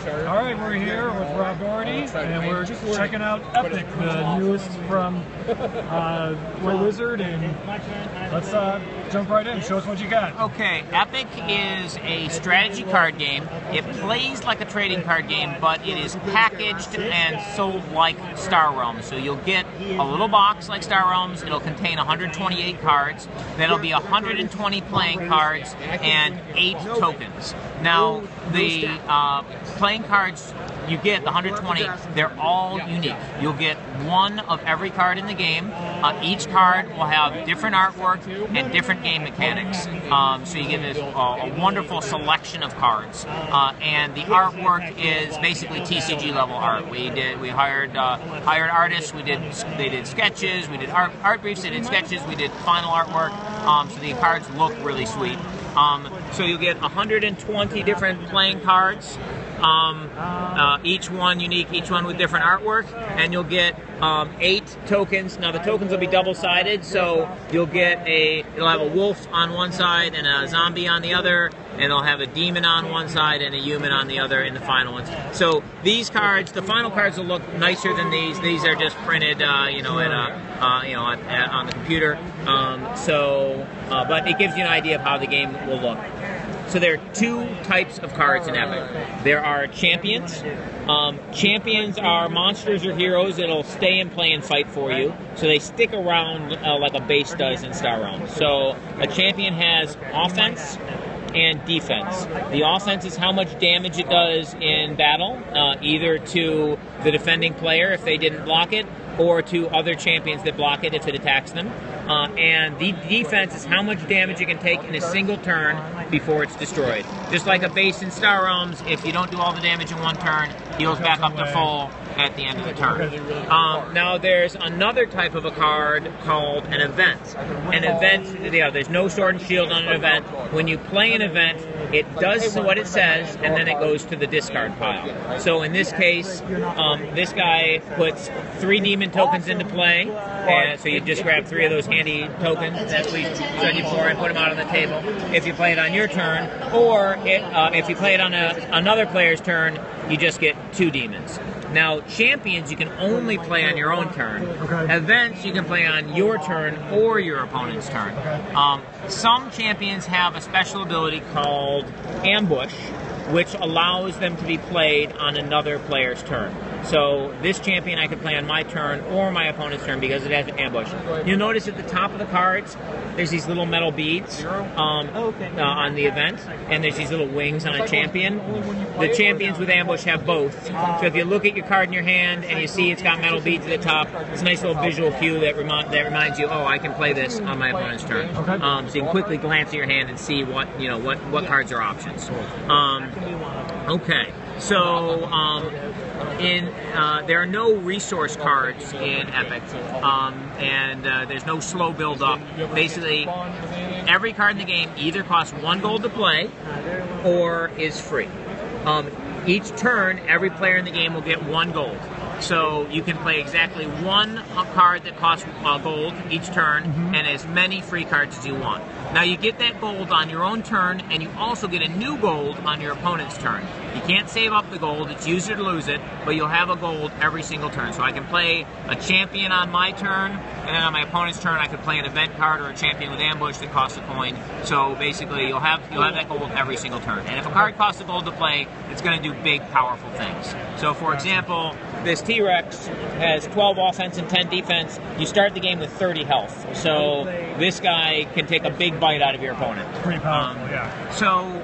All right, we're here with Rob Dougherty, and we're just checking out Epic, the newest from White Wizard, and let's jump right in. Show us what you got. Okay, Epic is a strategy card game. It plays like a trading card game, but it is packaged and sold like Star Realms. So you'll get a little box like Star Realms. It'll contain 128 cards. Then it'll be 120 playing cards and 8 tokens. Now, the playing cards you get, the 120, they're all unique. You'll get one of every card in the game. Each card will have different artwork and different game mechanics. So you get this a wonderful selection of cards. And the artwork is basically TCG level art. We hired artists. They did sketches. We did art briefs. They did sketches. We did final artwork. So the cards look really sweet. So you'll get 120 different playing cards, each one unique, each one with different artwork, and you'll get 8 tokens. Now the tokens will be double-sided, so you'll get it'll have a wolf on one side and a zombie on the other, and it'll have a demon on one side and a human on the other in the final ones. So these cards, the final cards will look nicer than these. These are just printed, on the computer. But it gives you an idea of how the game will look. So there are 2 types of cards in Epic. There are champions. Champions are monsters or heroes that'll stay and play and fight for you. So they stick around like a base does in Star Realms. So a champion has offense and defense. The offense is how much damage it does in battle, either to the defending player if they didn't block it, or to other champions that block it if it attacks them. And the defense is how much damage it can take in a single turn before it's destroyed. Just like a base in Star Realms, if you don't do all the damage in one turn, heals back up to full at the end of the turn. Now there's another type of a card called an event. An event, there's no sword and shield on an event. When you play an event, it does what it says, and then it goes to the discard pile. So in this case, this guy puts 3 demon tokens into play, and so you just grab 3 of those handy tokens that we showed you before and put them out on the table if you play it on your turn, or if you play it on another player's turn, you just get 2 demons. Now, champions you can only play on your own turn. Okay. Events you can play on your turn or your opponent's turn. Okay. Some champions have a special ability called Ambush, which allows them to be played on another player's turn. So this champion I could play on my turn or my opponent's turn because it has an ambush. You'll notice at the top of the cards, there's these little metal beads on the event, and there's these little wings on a champion. The champions with ambush have both. So if you look at your card in your hand and you see it's got metal beads at the top, it's a nice little visual cue that reminds you, oh, I can play this on my opponent's turn. So you can quickly glance at your hand and see what cards are options. Okay. So, there are no resource cards in Epic, and there's no slow build-up. Basically, every card in the game either costs 1 gold to play or is free. Each turn, every player in the game will get 1 gold. So you can play exactly 1 card that costs gold each turn, and as many free cards as you want. Now you get that gold on your own turn, and you also get a new gold on your opponent's turn. You can't save up the gold, it's use it or lose it, but you'll have a gold every single turn. So I can play a champion on my turn, and then on my opponent's turn I could play an event card or a champion with ambush that costs a coin. So basically you'll have that gold every single turn. And if a card costs a gold to play, it's going to do big, powerful things. So for example, this T-Rex has 12 offense and 10 defense. You start the game with 30 health. So this guy can take a big bite out of your opponent. Pretty powerful, yeah. So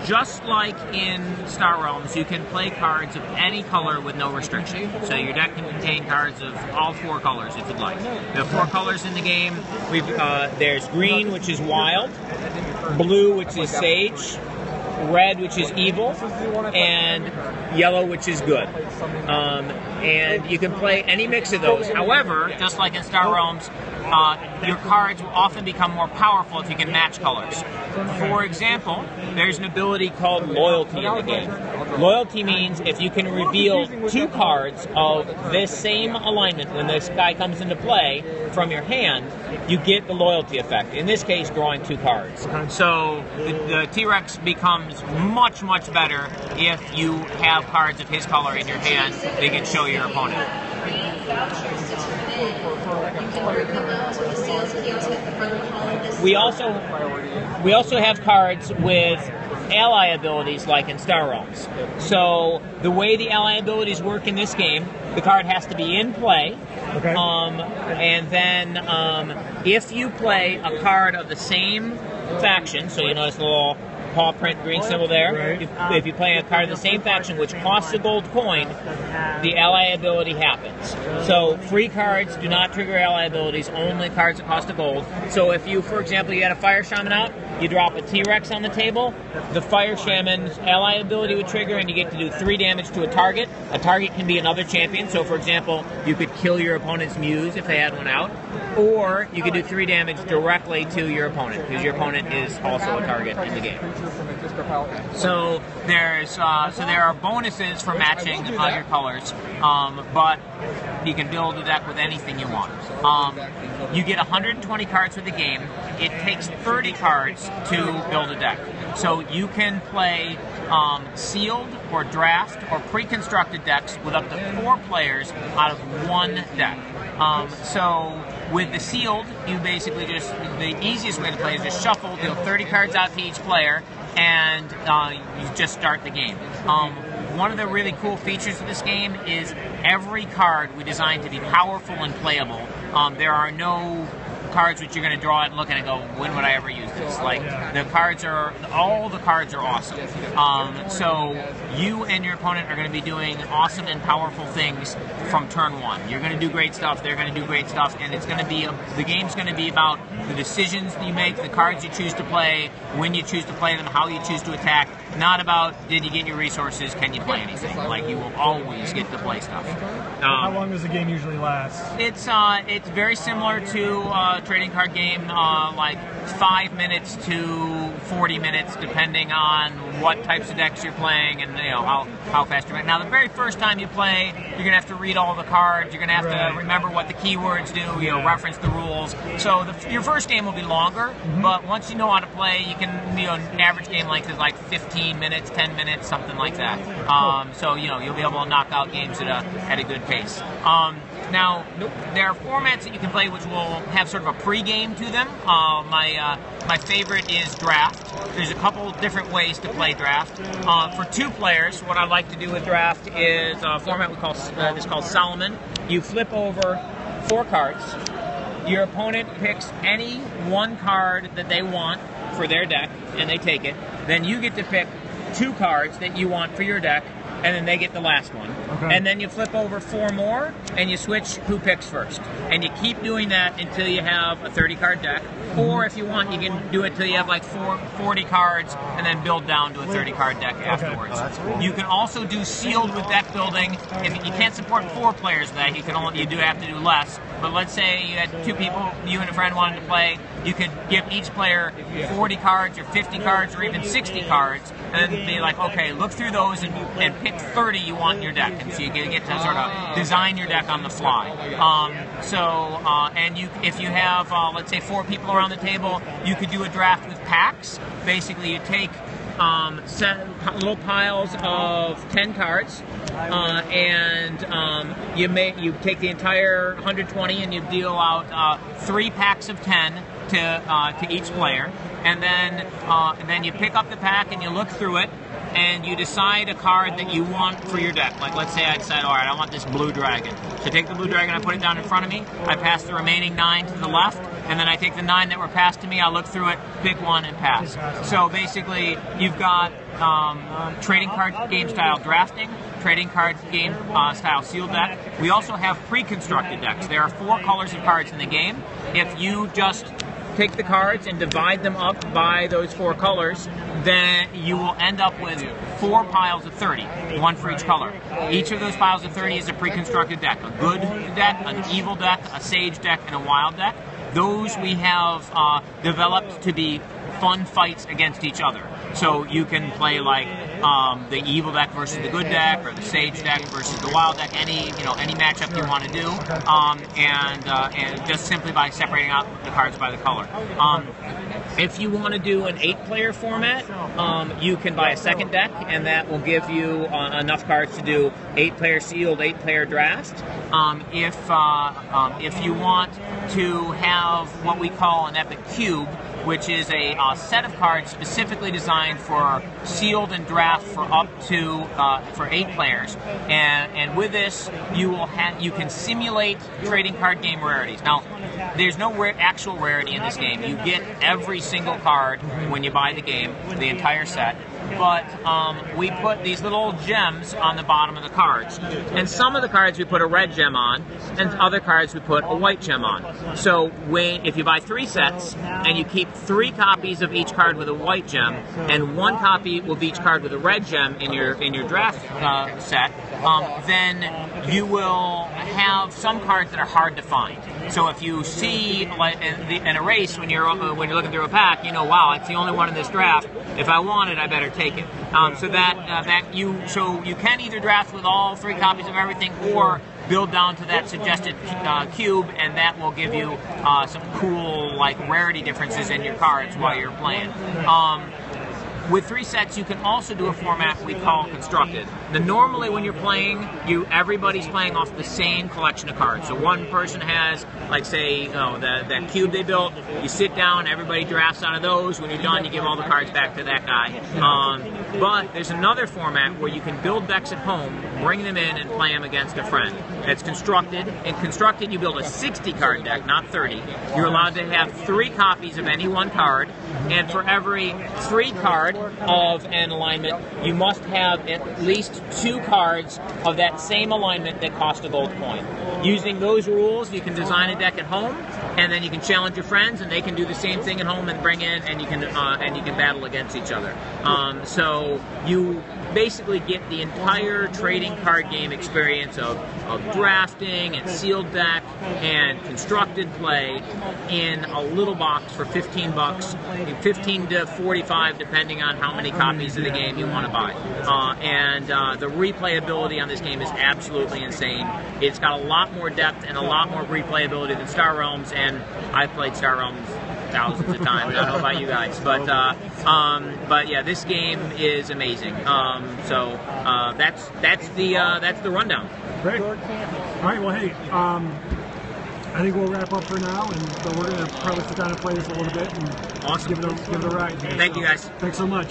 just like in Star Realms, you can play cards of any color with no restriction. So your deck can contain cards of all 4 colors if you'd like. There are 4 colors in the game. There's green, which is wild, blue, which is sage, red, which is evil, and yellow, which is good. And you can play any mix of those. However, just like in Star Realms, your cards will often become more powerful if you can match colors. For example, there's an ability called Loyalty in the game. Loyalty means if you can reveal 2 cards of this same alignment when this guy comes into play from your hand, you get the loyalty effect. In this case, drawing 2 cards. So the T-Rex becomes much, much better if you have cards of his color in your hand that you can show your opponent. We also have cards with ally abilities like in Star Realms. So the way the ally abilities work in this game, the card has to be in play. Okay. And then if you play a card of the same faction, so you notice the little paw print green symbol there, right. if you play a card of the same faction which costs a gold coin, the ally ability happens. So free cards do not trigger ally abilities, only cards that cost a gold. So if you, for example, you had a Fire Shaman out, you drop a T-Rex on the table, the Fire Shaman's ally ability would trigger and you get to do 3 damage to a target. A target can be another champion, so for example, you could kill your opponent's Muse if they had one out, or you could do 3 damage directly to your opponent, because your opponent is also a target in the game. So there are bonuses for matching your colors, but you can build a deck with anything you want. You get 120 cards for the game. It takes 30 cards to build a deck. So you can play sealed or draft or pre-constructed decks with up to 4 players out of 1 deck. So with the sealed, you basically just, the easiest way to play is just shuffle, deal 30 cards out to each player, and you just start the game. One of the really cool features of this game is every card we designed to be powerful and playable. There are no cards which you're going to draw it and look at it and go, when would I ever use this? Like, all the cards are awesome. So you and your opponent are going to be doing awesome and powerful things from turn 1. You're going to do great stuff, they're going to do great stuff, and it's going to be, the game's going to be about the decisions that you make, the cards you choose to play, when you choose to play them, how you choose to attack, not about, did you get your resources, can you play anything? Like, you will always get to play stuff. How long does the game usually last? It's very similar to a trading card game, like 5 minutes to 40 minutes, depending on what types of decks you're playing and how fast you're playing. Now, the very first time you play, you're gonna have to read all the cards. You're gonna have to remember what the keywords do. Reference the rules. So your first game will be longer, but once you know how to play, you can. An average game length is like 15 minutes, 10 minutes, something like that. So you'll be able to knock out games at a good pace. Now, there are formats that you can play which will have sort of a pre-game to them. My favorite is draft. There's a couple different ways to play draft. For 2 players, what I like to do with draft is a format is called Solomon. You flip over 4 cards. Your opponent picks any 1 card that they want for their deck, and they take it. Then you get to pick 2 cards that you want for your deck, and then they get the last one. Okay. And then you flip over 4 more, and you switch who picks first. And you keep doing that until you have a 30-card deck. Or if you want, you can do it till you have like 40 cards, and then build down to a 30-card deck afterwards. Oh, that's cool. You can also do sealed with deck building. If you can't support 4 players of that, you do have to do less. But let's say you had 2 people, you and a friend wanted to play, you could give each player 40 cards or 50 cards or even 60 cards, and then be like, okay, look through those and pick 30 you want in your deck. And so you get to sort of design your deck on the fly. And if you have, let's say, 4 people around the table, you could do a draft with packs. Basically, you take little piles of 10 cards, and you take the entire 120 and you deal out 3 packs of 10 to each player, and then you pick up the pack and you look through it, and you decide a card that you want for your deck. Like, let's say I decide, all right, I want this blue dragon. So I take the blue dragon, I put it down in front of me, I pass the remaining 9 to the left, and then I take the 9 that were passed to me, I look through it, pick 1, and pass. So basically, you've got trading card game style drafting, trading card game style sealed deck. We also have pre-constructed decks. There are 4 colors of cards in the game. If you just take the cards and divide them up by those 4 colors, then you will end up with 4 piles of 30, 1 for each color. Each of those piles of 30 is a pre-constructed deck. A good deck, an evil deck, a sage deck, and a wild deck. Those we have developed to be fun fights against each other. So you can play like the evil deck versus the good deck, or the sage deck versus the wild deck. Any matchup you want to do, and just simply by separating out the cards by the color. If you want to do an 8-player format, you can buy a second deck, and that will give you enough cards to do 8-player sealed, 8-player draft. If you want to have what we call an epic cube, which is a set of cards specifically designed for sealed and draft for up to for 8 players, and with this you can simulate trading card game rarities. Now, there's no actual rarity in this game. You get every single card when you buy the game, the entire set. But we put these little gems on the bottom of the cards. And some of the cards we put a red gem on, and other cards we put a white gem on. So if you buy 3 sets, and you keep 3 copies of each card with a white gem, and 1 copy of each card with a red gem in your draft set, then you will have some cards that are hard to find. So if you see, like in a race, when you're looking through a pack, you know, wow, it's the only one in this draft. If I want it, I better take it. So you can either draft with all 3 copies of everything, or build down to that suggested cube, and that will give you some cool like rarity differences in your cards while you're playing. With 3 sets, you can also do a format we call constructed. Normally, when you're playing, everybody's playing off the same collection of cards. So one person has, like, say, that cube they built. You sit down, everybody drafts out of those. When you're done, you give all the cards back to that guy. But there's another format where you can build decks at home, bring them in, and play them against a friend. It's constructed. In constructed, you build a 60-card deck, not 30. You're allowed to have 3 copies of any one card, and for every 3 card of an alignment, you must have at least 2 cards of that same alignment that cost a gold coin. Using those rules, you can design a deck at home, and then you can challenge your friends, and they can do the same thing at home and bring in, and you can battle against each other. So you basically get the entire trading card game experience of drafting and sealed deck and constructed play in a little box for $15, 15 to 45 depending on how many copies of the game you want to buy. The replayability on this game is absolutely insane. It's got a lot more depth and a lot more replayability than Star Realms, and I've played Star Realms thousands of times. I don't know about you guys, but yeah, this game is amazing. So that's the rundown. Great. All right. Well, hey, I think we'll wrap up for now, but we're gonna probably sit down and play this a little bit and awesome. give it a ride. Thank you, guys. Thanks so much.